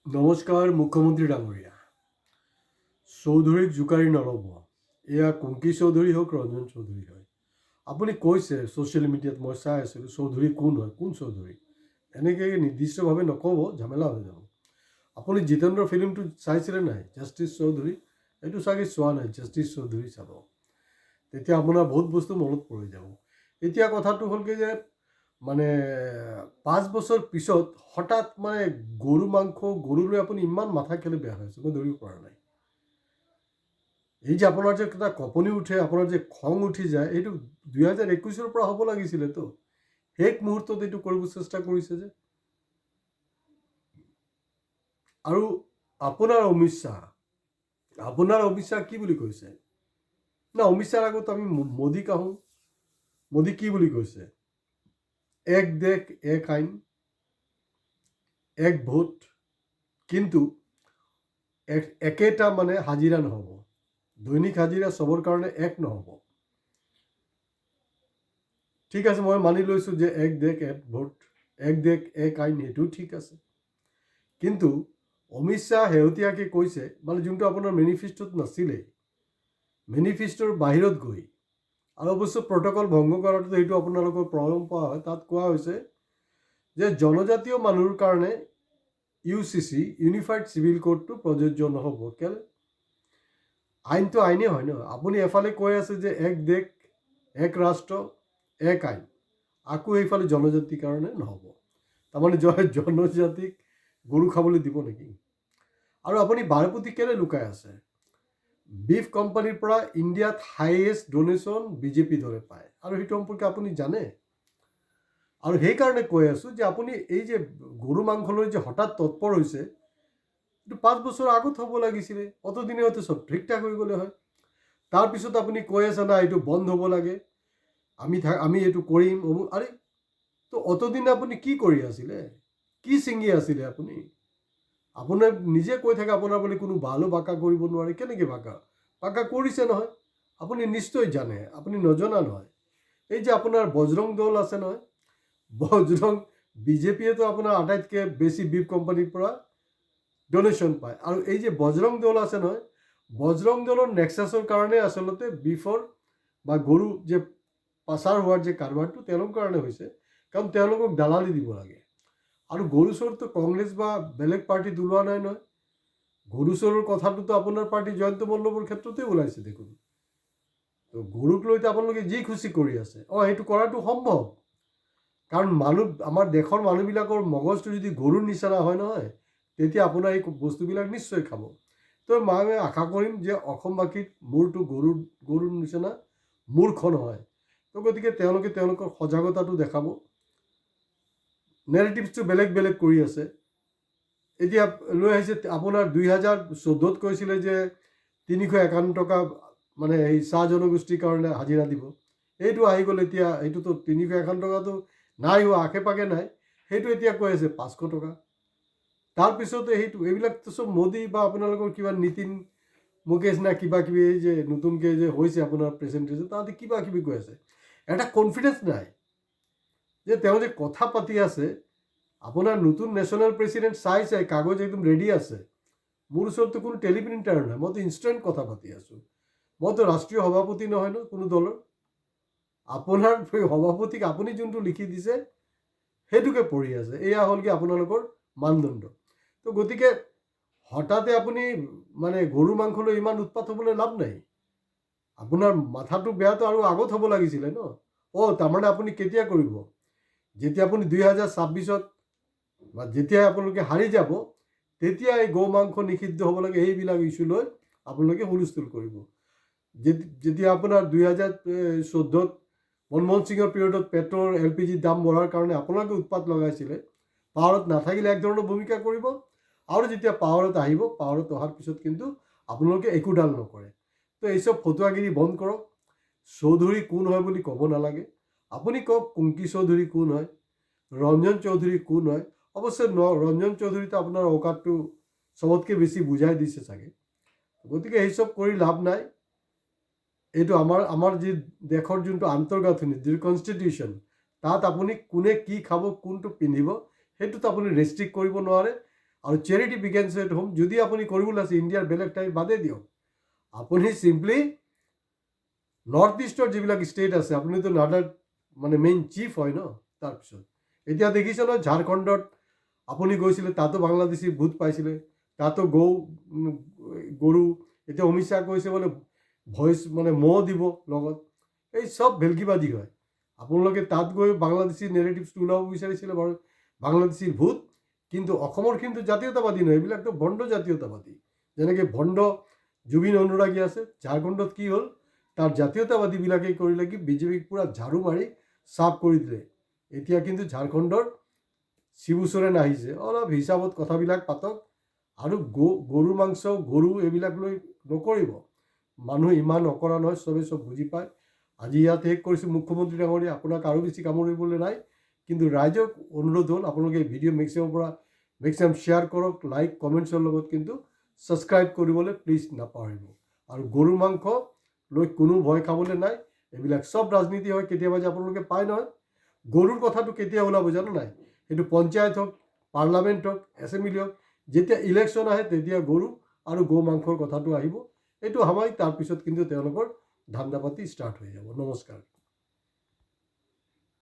নমস্কাৰ মুখ্যমন্ত্ৰী ডাঙৰীয়া। চৌধুৰীক জোকাৰি নল'ব। এয়া কুংকি চৌধুৰী হওক ৰঞ্জন চৌধুৰী হয়। আপুনি কৈছে ছ'চিয়েল মিডিয়াত, মই চাই আছিলোঁ, চৌধুৰী কোন হয়, কোন চৌধুৰী এনেকৈ নিৰ্দিষ্টভাৱে নক'ব, ঝামেলা হৈ যাব। আপুনি জিতেন্দ্ৰ ফিল্মটো চাইছিলে নাই, জাষ্টিছ চৌধুৰী? এইটো চাগে চোৱা নাই, জাষ্টিছ চৌধুৰী চাব, তেতিয়া আপোনাৰ বহুত বস্তু মনত পৰি যাব। এতিয়া কথাটো হ'লগৈ যে মানে 5 বছৰ পিছত হঠাৎ মানে গৰু মাংস, গৰুলৈ আপুনি ইমান মাথা কেলে বেয়া হৈছে, মই ধৰিব পৰা নাই। এই যে আপোনাৰ যে এটা কঁপনি উঠে, আপোনাৰ যে খং উঠি যায়, এইটো 2021-ৰ পৰা হ'ব লাগিছিলেতো। শেষ মুহূৰ্তত এইটো কৰিব চেষ্টা কৰিছে যে। আৰু আপোনাৰ অমিত শ্বাহ কি বুলি কৈছে না, অমিত শ্বাহৰ আগত আমি মোদীক আহোঁ। মোদী কি বুলি কৈছে? এক দেশ এক আইন এক ভোট, কিন্তু একেটা মানে হাজিৰা নহ'ব, দৈনিক হাজিৰা চবৰ কাৰণে এক নহ'ব। ঠিক আছে, মই মানি লৈছোঁ যে এক দেশ এক ভোট, এক দেশ এক আইন, সেইটো ঠিক আছে। কিন্তু অমিত শ্বাহ শেহতীয়াকৈ কৈছে, মানে যোনটো আপোনাৰ মেনিফেষ্টোত নাছিলেই, মেনিফেষ্টোৰ বাহিৰত গৈ, আৰু অৱশ্য প্ৰট'কল ভংগ কৰাটো সেইটো আপোনালোকৰ পৰম্পৰা হয়, তাত কোৱা হৈছে যে জনজাতীয় মানুহৰ কাৰণে UCC ইউনিফাইড চিভিল কোডটো প্ৰযোজ্য নহ'ব। কেলে? আইনটো আইনেই হয় ন। আপুনি এফালে কৈ আছে যে এক দেশ এক ৰাষ্ট্ৰ এক আইন, আকৌ এইফালে জনজাতিৰ কাৰণে নহ'ব। তাৰমানে জনজাতিক গৰু খাবলৈ দিব নেকি? আৰু আপুনি বাৰেপতি কেলে লুকাই আছে? বিফ কোম্পানীৰ পৰা ইণ্ডিয়াত হাইয়েষ্ট ডনেশ্যন BJP দলে পায়, আৰু সেইটো সম্পৰ্কে আপুনি জানে। আৰু সেইকাৰণে কৈ আছোঁ যে আপুনি এই যে গৰু মাংসলৈ যে হঠাৎ তৎপৰ হৈছে, এইটো 5 বছৰ আগত হ'ব লাগিছিলে। অতদিনে হয়তো চব ঠিক ঠাক হৈ গ'লে হয়। তাৰপিছত আপুনি কৈ আছে না এইটো বন্ধ হ'ব লাগে, আমি এইটো কৰিম। আৰে তো অতদিনে আপুনি কি কৰি আছিলে? কি ছিঙি আছিলে আপুনি? আপোনাৰ নিজে কৈ থাকে আপোনাৰ বুলি কোনো ভালো বাকা কৰিব নোৱাৰে। কেনেকৈ বাকা কৰিছে নহয়, আপুনি নিশ্চয় জানে, আপুনি নজনা নহয়। এই যে আপোনাৰ বজৰং দল আছে নহয়, BJPয়েতো আপোনাৰ আটাইতকৈ বেছি বিফ কোম্পানীৰ পৰা ডনেশ্যন পায়। আৰু এই যে বজৰং দল আছে নহয়, বজৰং দলৰ নেক্সাছৰ কাৰণে আচলতে বিফৰ বা গৰু যে পাচাৰ হোৱাৰ যে কাৰবাৰটো তেওঁলোকৰ কাৰণে হৈছে, কাৰণ তেওঁলোকক দালালি দিব লাগে। আৰু গৰু চোৰটো কংগ্ৰেছ বা বেলেগ পাৰ্টিত ওলোৱা নাই নহয়। গৰু চোৰৰ কথাটোতো আপোনাৰ পাৰ্টি জয়ন্ত মল্লবৰ ক্ষেত্ৰতে ওলাইছে দেখোন। তো গৰুক লৈতো আপোনালোকে যি খুচি কৰি আছে। সেইটো কৰাটো সম্ভৱ, কাৰণ আমাৰ দেশৰ মানুহবিলাকৰ মগজটো যদি গৰুৰ নিচিনা হয় নহয়, তেতিয়া আপোনাৰ এই বস্তুবিলাক নিশ্চয় খাব। তো মই আশা কৰিম যে অসমবাসীৰ মূৰটো গৰুৰ নিচিনা মূৰ্খ নহয়। তো গতিকে তেওঁলোকে তেওঁলোকৰ সজাগতাটো দেখাব। নেৰেটিভছটো বেলেগ বেলেগ কৰি আছে। এতিয়া লৈ আহিছে আপোনাৰ 2014-ত কৈছিলে যে 351 টকা মানে এই চাহ জনগোষ্ঠীৰ কাৰণে হাজিৰা দিব। এইটো আহি গ'ল এতিয়া, এইটোতো 351 টকাটো নাই হোৱা, আশে পাশে নাই। সেইটো এতিয়া কৈ আছে 500 টকা। তাৰপিছতে এইবিলাকতো চব মোদী বা আপোনালোকৰ কিবা নীতিন মুকেশ না কিবা কিবি এই যে নতুনকৈ যে হৈছে আপোনাৰ প্ৰেজেণ্টেশ্যন, তাহাঁতে কিবা কিবি কৈ আছে। এটা কনফিডেঞ্চ নাই যে তেওঁ যে কথা পাতি আছে। আপোনাৰ নতুন নেশ্যনেল প্ৰেচিডেণ্ট চাই কাগজ একদম ৰেডি আছে। মোৰ ওচৰততো কোনো টেলিপ্ৰিণ্টাৰ নাই, মইতো ইনষ্টেণ্ট কথা পাতি আছোঁ। মইতো ৰাষ্ট্ৰীয় সভাপতি নহয় ন কোনো দলৰ। আপোনাৰ সভাপতিক আপুনি যোনটো লিখি দিছে সেইটোকে পঢ়ি আছে। এয়া হ'লগৈ আপোনালোকৰ মানদণ্ড। তো গতিকে হঠাতে আপুনি মানে গৰু মাংসলৈ ইমান উৎপাত হ'বলৈ লাভ নাই। আপোনাৰ মাথাটো বেয়াটো আৰু আগত হ'ব লাগিছিলে ন। তাৰমানে আপুনি কেতিয়া কৰিব? যেতিয়া আপুনি 2026-ত বা যেতিয়াই আপোনালোকে হাৰি যাব, তেতিয়া এই গৌ মাংস নিষিদ্ধ হ'ব লাগে, সেইবিলাক ইছ্যু লৈ আপোনালোকে হুলস্থুল কৰিব। যেতিয়া আপোনাৰ 2014-ত মনমোহন সিঙৰ পিৰিয়ডত পেট্ৰল LPG দাম বঢ়াৰ কাৰণে আপোনালোকে উৎপাত লগাইছিলে, পাৱাৰত নাথাকিলে এক ধৰণৰ ভূমিকা কৰিব, আৰু যেতিয়া পাৱাৰত আহিব, পাৱাৰত অহাৰ পিছত কিন্তু আপোনালোকে একোডাল নকৰে। তো এইচব ফটুৱাগিৰি বন্ধ কৰক। চৌধুৰী কোন হয় বুলি ক'ব নালাগে। আপুনি কওক কুংকি চৌধুৰী কোন হয়, ৰঞ্জন চৌধুৰী কোন হয়। অৱশ্যে ৰঞ্জন চৌধুৰীতো আপোনাৰ অকাতটো চবতকৈ বেছি বুজাই দিছে চাগে। গতিকে এইচব কৰি লাভ নাই। এইটো আমাৰ যি দেশৰ যোনটো আন্তঃগাঁথনি, যিটো কনষ্টিটিউশ্যন, তাত আপুনি কোনে কি খাব, কোনটো পিন্ধিব, সেইটোতো আপুনি ৰেষ্ট্ৰিক্ট কৰিব নোৱাৰে। আৰু চেৰিটি বিগেন্স এট হোম যদি আপুনি কৰিবলৈ আছে ইণ্ডিয়াৰ বেলেগ ঠাইত বাদেই দিয়ক, আপুনি চিম্পলি নৰ্থ ইষ্টৰ যিবিলাক ষ্টেট আছে আপুনিতো নাডাৰ মানে মেইন চিফ হয় ন। তাৰপিছত এতিয়া দেখিছে ন ঝাৰখণ্ডত আপুনি গৈছিলে, তাতো বাংলাদেশী ভোট পাইছিলে, তাতো গৰু এতিয়া অমিত শ্বাহ কৈছে বোলে ভইচ মানে মহ দিব লগত, এই চব ভেলকিবাদী হয়। আপোনালোকে তাত গৈ বাংলাদেশী নেৰেটিভছটো ওলাব বিচাৰিছিলে বাৰু বাংলাদেশীৰ ভোট, কিন্তু অসমৰ কিন্তু জাতীয়তাবাদী নহয়, এইবিলাকতো ভণ্ড জাতীয়তাবাদী। যেনেকৈ ভণ্ড জুবিন অনুৰাগী আছে, ঝাৰখণ্ডত কি হ'ল তাৰ জাতীয়তাবাদীবিলাকেই কৰিলে কি বিজেপিক পূৰা ঝাৰু মাৰি চাফ কৰি দিলে। এতিয়া কিন্তু ঝাৰখণ্ডৰ শিবু সোৰেন আহিছে, অলপ হিচাপত কথাবিলাক পাতক আৰু গৰুৰ মাংস গৰু এইবিলাক লৈ নকৰিব। মানুহ ইমান অকৰা নহয়, চবেই চব বুজি পায়। আজি ইয়াত শেষ কৰিছোঁ। মুখ্যমন্ত্ৰী ডাঙৰীয়া, আপোনাক আৰু বেছি কামুৰিবলৈ নাই, কিন্তু ৰাইজক অনুৰোধ হ'ল আপোনালোকে ভিডিঅ' মেক্সিমাম শ্বেয়াৰ কৰক, লাইক কমেণ্টছৰ লগত কিন্তু ছাবস্ক্ৰাইব কৰিবলৈ প্লিজ নাপাহৰিব। আৰু গৰু মাংস লৈ কোনো ভয় খাবলৈ নাই, এইবিলাক চব ৰাজনীতি হয়। কেতিয়াবা যে আপোনালোকে পায় নহয়, গৰুৰ কথাটো কেতিয়া ওলাব জানো নাই, সেইটো পঞ্চায়ত হওক, পাৰ্লামেণ্ট হওক, এছেম্বলি হওক, যেতিয়া ইলেকশ্যন আহে তেতিয়া গৰু আৰু গৌ মাংসৰ কথাটো আহিব। এইটো সাময়িক, তাৰপিছত কিন্তু তেওঁলোকৰ ধান্দা পাতি ষ্টাৰ্ট হৈ যাব। নমস্কাৰ।